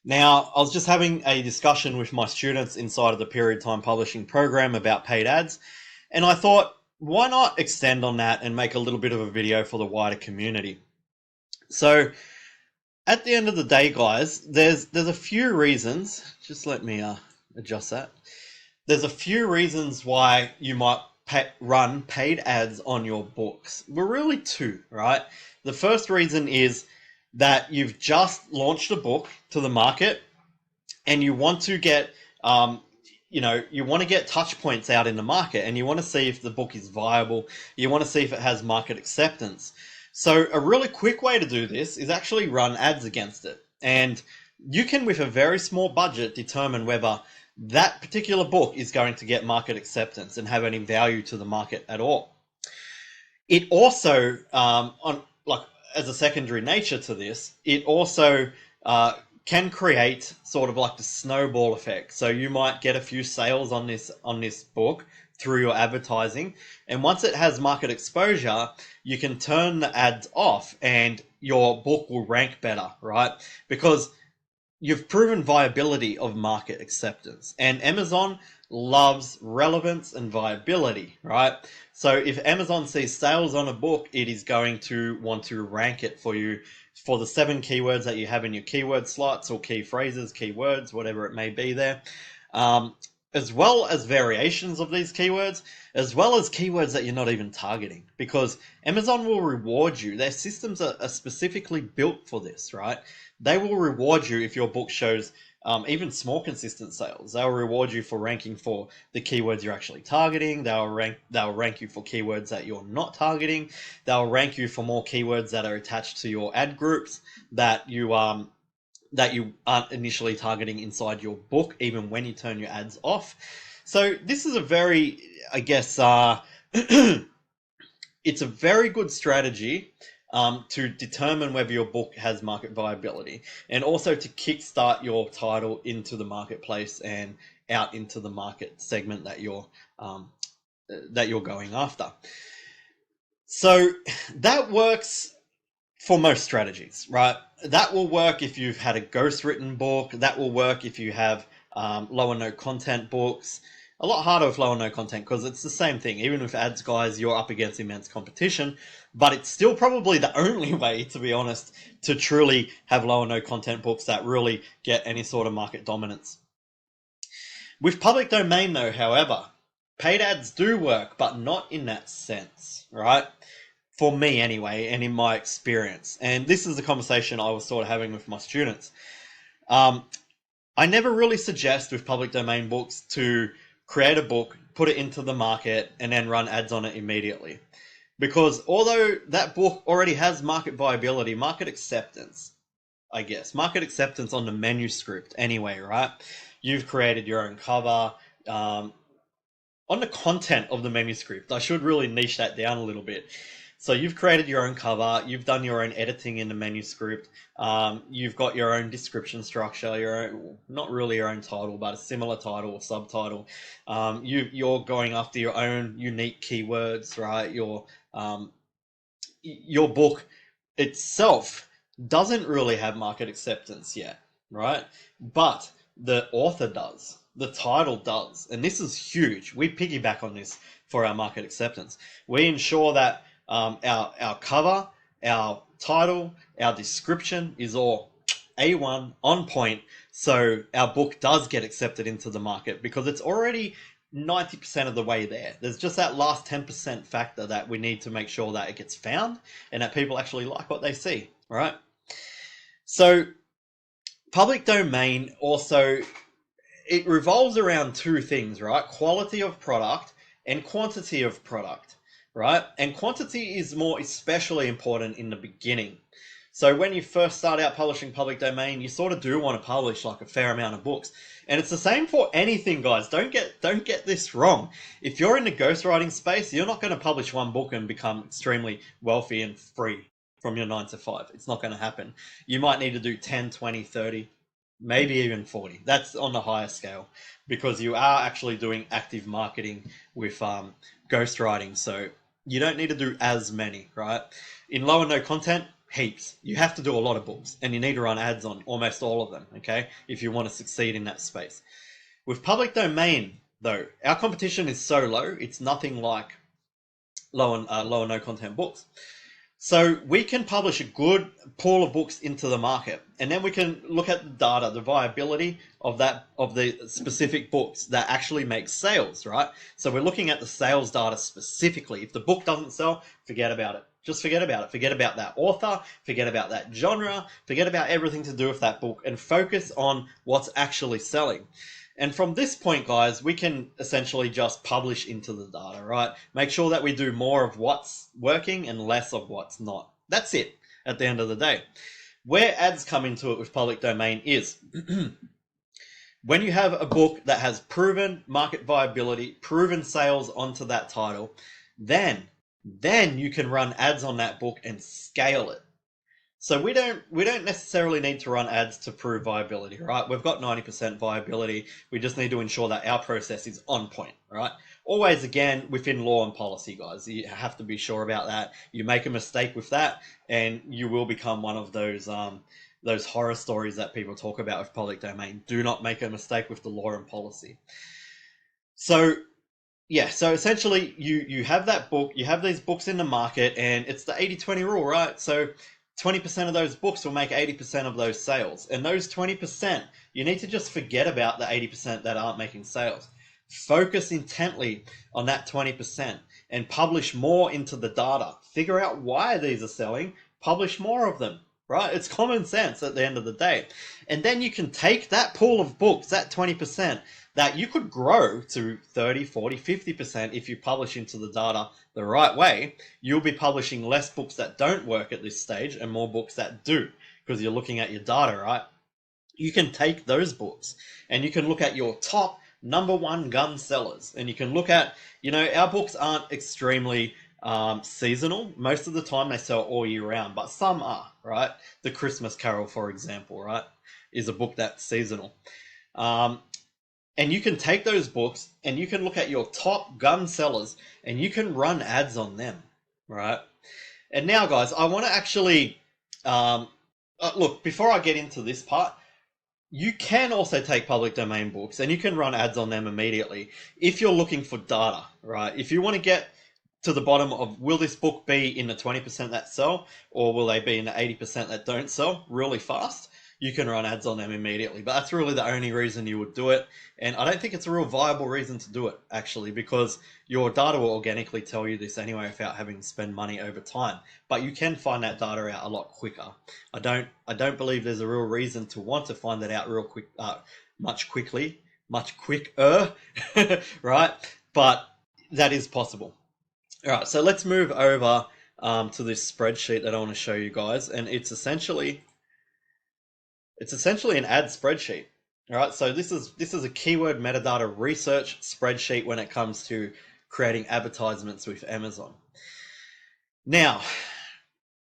Now, I was just having a discussion with my students inside of the Period Time Publishing program about paid ads, and I thought, why not extend on that and make a little bit of a video for the wider community? So, at the end of the day, guys, there's a few reasons. Just let me adjust that. There's a few reasons why you might run paid ads on your books. We're really two, right? The first reason is that you've just launched a book to the market and you want to get you want to get touch points out in the market, and you want to see if the book is viable. You want to see if it has market acceptance. So a really quick way to do this is actually run ads against it, and you can, with a very small budget, determine whether that particular book is going to get market acceptance and have any value to the market at all. It also, on like as a secondary nature to this, it also can create sort of like the snowball effect. So you might get a few sales on this book through your advertising, and once it has market exposure, you can turn the ads off, and your book will rank better, right? Because you've proven viability of market acceptance, and Amazon loves relevance and viability, right? So if Amazon sees sales on a book, it is going to want to rank it for you for the 7 keywords that you have in your keyword slots, or key phrases, keywords, whatever it may be there, as well as variations of these keywords, as well as keywords that you're not even targeting, because Amazon will reward you. Their systems are specifically built for this, right? They will reward you if your book shows even small consistent sales. They'll reward you for ranking for the keywords you're actually targeting. They'll rank you for keywords that you're not targeting. They'll rank you for more keywords that are attached to your ad groups that you aren't initially targeting inside your book, even when you turn your ads off. So this is a very, I guess, it's a very good strategy to determine whether your book has market viability, and also to kickstart your title into the marketplace and out into the market segment that you're going after. So that works for most strategies, right? That will work if you've had a ghostwritten book. That will work if you have low and no content books. A lot harder with low and no content, because it's the same thing. Even with ads, guys, you're up against immense competition, but it's still probably the only way, to be honest, to truly have low and no content books that really get any sort of market dominance. With public domain, though, however, paid ads do work, but not in that sense, right? For me anyway, and in my experience. And this is a conversation I was sort of having with my students. I never really suggest with public domain books to create a book, put it into the market, and then run ads on it immediately. Because although that book already has market viability, market acceptance, I guess, market acceptance on the manuscript anyway, right? You've created your own cover. On the content of the manuscript, I should really niche that down a little bit. So you've created your own cover, you've done your own editing in the manuscript, you've got your own description structure, your own, not really your own title, but a similar title or subtitle. You're going after your own unique keywords, right? Your book itself doesn't really have market acceptance yet, right? But the author does. The title does. And this is huge. We piggyback on this for our market acceptance. We ensure that our cover, our title, our description is all A1 on point, so our book does get accepted into the market, because it's already 90% of the way there. There's just that last 10% factor that we need to make sure that it gets found and that people actually like what they see, right? So public domain also, it revolves around two things, right? Quality of product and quantity of product, right? And quantity is more especially important in the beginning. So when you first start out publishing public domain, you sort of do want to publish like a fair amount of books. And it's the same for anything, guys. Don't get this wrong. If you're in the ghostwriting space, you're not going to publish one book and become extremely wealthy and free from your 9 to 5. It's not going to happen. You might need to do 10, 20, 30, maybe even 40. That's on the higher scale, because you are actually doing active marketing with ghostwriting. So you don't need to do as many, right? In low and no content, heaps. You have to do a lot of books, and you need to run ads on almost all of them, okay, if you want to succeed in that space. With public domain, though, our competition is so low, it's nothing like low and no content books. So we can publish a good pool of books into the market, and then we can look at the data, the viability of the specific books that actually make sales, right? So we're looking at the sales data specifically. If the book doesn't sell, forget about it. Just forget about it. Forget about that author, forget about that genre, forget about everything to do with that book, and focus on what's actually selling. And from this point, guys, we can essentially just publish into the data, right? Make sure that we do more of what's working and less of what's not. That's it at the end of the day. Where ads come into it with public domain is when you have a book that has proven market viability, proven sales onto that title, then you can run ads on that book and scale it. So we don't necessarily need to run ads to prove viability, right? We've got 90% viability. We just need to ensure that our process is on point, right? Always, again, within law and policy, guys. You have to be sure about that. You make a mistake with that, and you will become one of those horror stories that people talk about with public domain. Do not make a mistake with the law and policy. So yeah, so essentially you have that book, you have these books in the market, and it's the 80-20 rule, right? So 20% of those books will make 80% of those sales. And those 20%, you need to just forget about the 80% that aren't making sales. Focus intently on that 20% and publish more into the data. Figure out why these are selling, publish more of them, right? It's common sense at the end of the day. And then you can take that pool of books, that 20%, that you could grow to 30, 40, 50% if you publish into the data the right way. You'll be publishing less books that don't work at this stage and more books that do, because you're looking at your data, right? You can take those books and you can look at your top #1 gun sellers, and you can look at, our books aren't extremely seasonal. Most of the time they sell all year round, but some are, right? The Christmas Carol, for example, right, is a book that's seasonal. And you can take those books and you can look at your top gun sellers and you can run ads on them, right? And now, guys, I want to actually, look, before I get into this part, you can also take public domain books and you can run ads on them immediately if you're looking for data, right? If you want to get to the bottom of, will this book be in the 20% that sell, or will they be in the 80% that don't sell really fast? You can run ads on them immediately. But that's really the only reason you would do it. And I don't think it's a real viable reason to do it, actually, because your data will organically tell you this anyway without having to spend money over time. But you can find that data out a lot quicker. I don't believe there's a real reason to want to find that out real quick, much quicker, right? But that is possible. All right, so let's move over to this spreadsheet that I want to show you guys, and it's essentially an ad spreadsheet. All right, so this is a keyword metadata research spreadsheet when it comes to creating advertisements with Amazon. Now,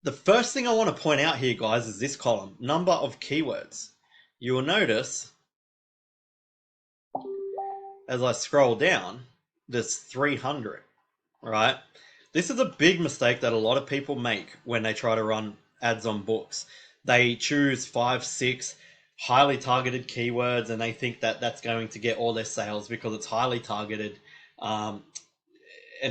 the first thing I want to point out here, guys, is this column, number of keywords. You will notice as I scroll down, there's 300, right? This is a big mistake that a lot of people make when they try to run ads on books. They choose 5, 6 highly targeted keywords and they think that that's going to get all their sales because it's highly targeted, and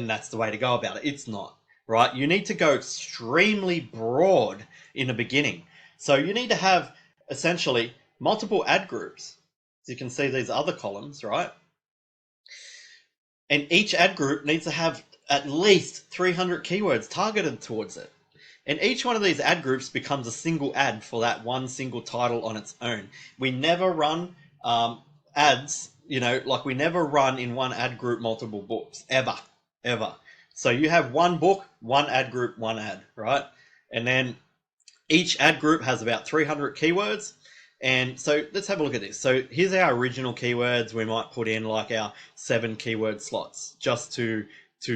that's the way to go about it. It's not, right? You need to go extremely broad in the beginning. So you need to have essentially multiple ad groups. So you can see these other columns, right? And each ad group needs to have at least 300 keywords targeted towards it. And each one of these ad groups becomes a single ad for that one single title on its own. We never run ads, like we never run in one ad group multiple books, ever. So you have one book, one ad group, one ad, right? And then each ad group has about 300 keywords. And so let's have a look at this. So here's our original keywords. We might put in like our 7 keyword slots just to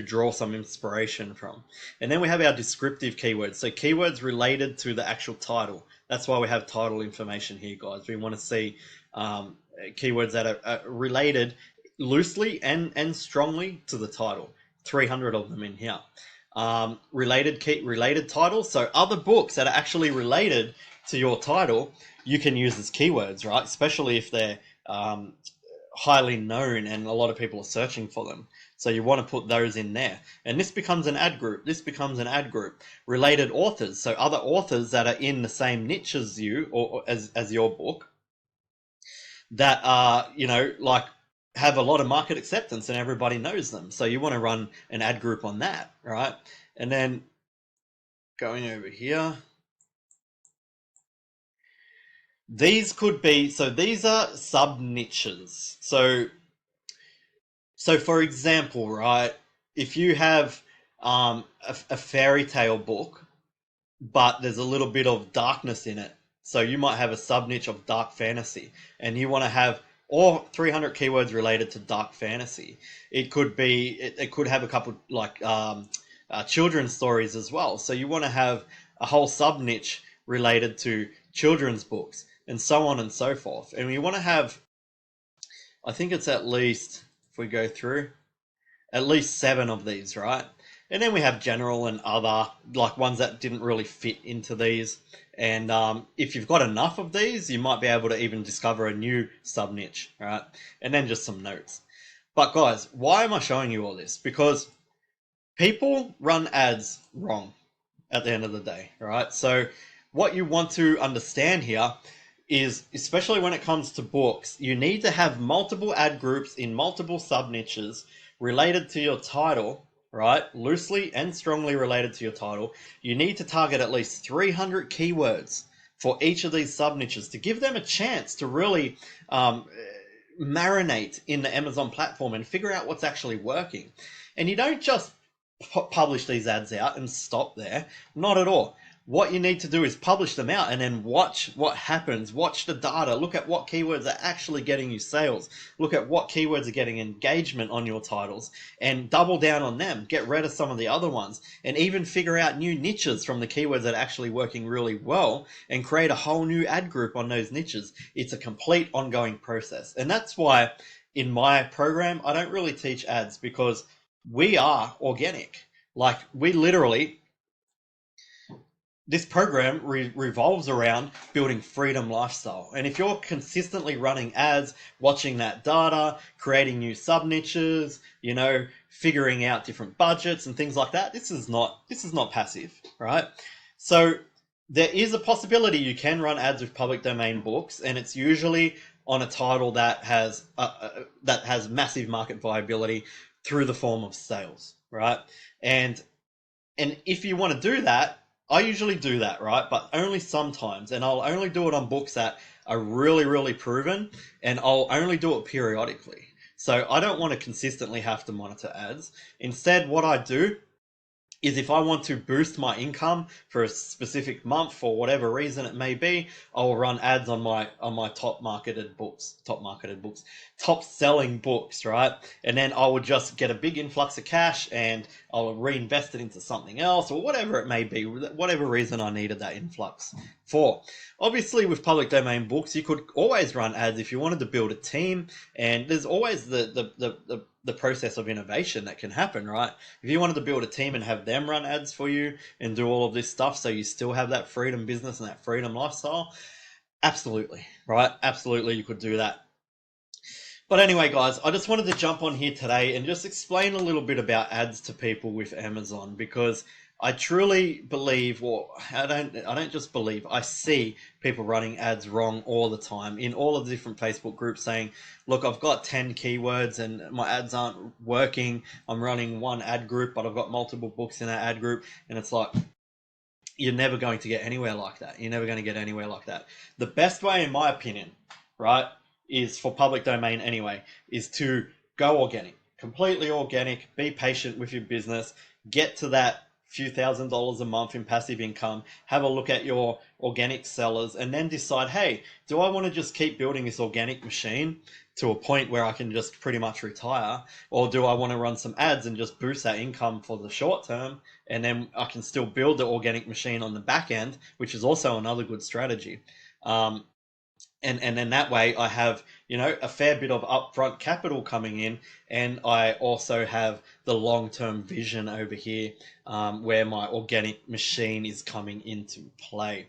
draw some inspiration from. And then we have our descriptive keywords. So keywords related to the actual title. That's why we have title information here, guys. We want to see keywords that are related loosely and strongly to the title. 300 of them in here. related titles. So other books that are actually related to your title, you can use as keywords, right? Especially if they're um, highly known and a lot of people are searching for them. So you want to put those in there. And this becomes an ad group. This becomes an ad group. Related authors. So other authors that are in the same niche as you or as your book that are, like have a lot of market acceptance and everybody knows them. So you want to run an ad group on that, right? And then going over here, these could be, so these are sub niches. So for example, right, if you have a fairy tale book, but there's a little bit of darkness in it, so you might have a sub niche of dark fantasy, and you want to have all 300 keywords related to dark fantasy. It could be, it could have a couple like children's stories as well. So you want to have a whole sub niche related to children's books, and so on and so forth. And we want to have, I think it's at least, if we go through, at least 7 of these, right? And then we have general and other, like ones that didn't really fit into these. And if you've got enough of these, you might be able to even discover a new sub niche, right? And then just some notes. But guys, why am I showing you all this? Because people run ads wrong at the end of the day, right? So what you want to understand here is, especially when it comes to books, you need to have multiple ad groups in multiple sub niches related to your title, right? Loosely and strongly related to your title. You need to target at least 300 keywords for each of these sub niches to give them a chance to really marinate in the Amazon platform and figure out what's actually working. And you don't just publish these ads out and stop there. Not at all. What you need to do is publish them out and then watch what happens. Watch the data. Look at what keywords are actually getting you sales. Look at what keywords are getting engagement on your titles and double down on them. Get rid of some of the other ones and even figure out new niches from the keywords that are actually working really well and create a whole new ad group on those niches. It's a complete ongoing process. And that's why in my program, I don't really teach ads, because we are organic. Like, we literally, this program revolves around building freedom lifestyle. And if you're consistently running ads, watching that data, creating new sub niches, figuring out different budgets and things like that, this is not passive, right? So there is a possibility you can run ads with public domain books, and it's usually on a title that has massive market viability through the form of sales, right? And if you want to do that, I usually do that, right? But only sometimes, and I'll only do it on books that are really, really proven, and I'll only do it periodically. So I don't want to consistently have to monitor ads. Instead, what I do is, if I want to boost my income for a specific month for whatever reason it may be, I'll run ads on my top selling books, right? And then I would just get a big influx of cash and I'll reinvest it into something else, or whatever it may be, whatever reason I needed that influx for. Obviously, with public domain books, you could always run ads if you wanted to build a team, and there's always the process of innovation that can happen, right? If you wanted to build a team and have them run ads for you and do all of this stuff so you still have that freedom business and that freedom lifestyle, absolutely, right? Absolutely, you could do that. But anyway, guys, I just wanted to jump on here today and just explain a little bit about ads to people with Amazon, because I truly believe, well, I don't just believe, I see people running ads wrong all the time in all of the different Facebook groups saying, look, I've got 10 keywords and my ads aren't working. I'm running one ad group, but I've got multiple books in that ad group. And it's like, you're never going to get anywhere like that. You're never going to get anywhere like that. The best way, in my opinion, right, is for public domain anyway, is to go organic, completely organic, be patient with your business, get to that few $1,000s a month in passive income, have a look at your organic sellers, and then decide, hey, do I want to just keep building this organic machine to a point where I can just pretty much retire, or do I want to run some ads and just boost that income for the short term, and then I can still build the organic machine on the back end, which is also another good strategy. And then that way I have, a fair bit of upfront capital coming in, and I also have the long-term vision over here, where my organic machine is coming into play.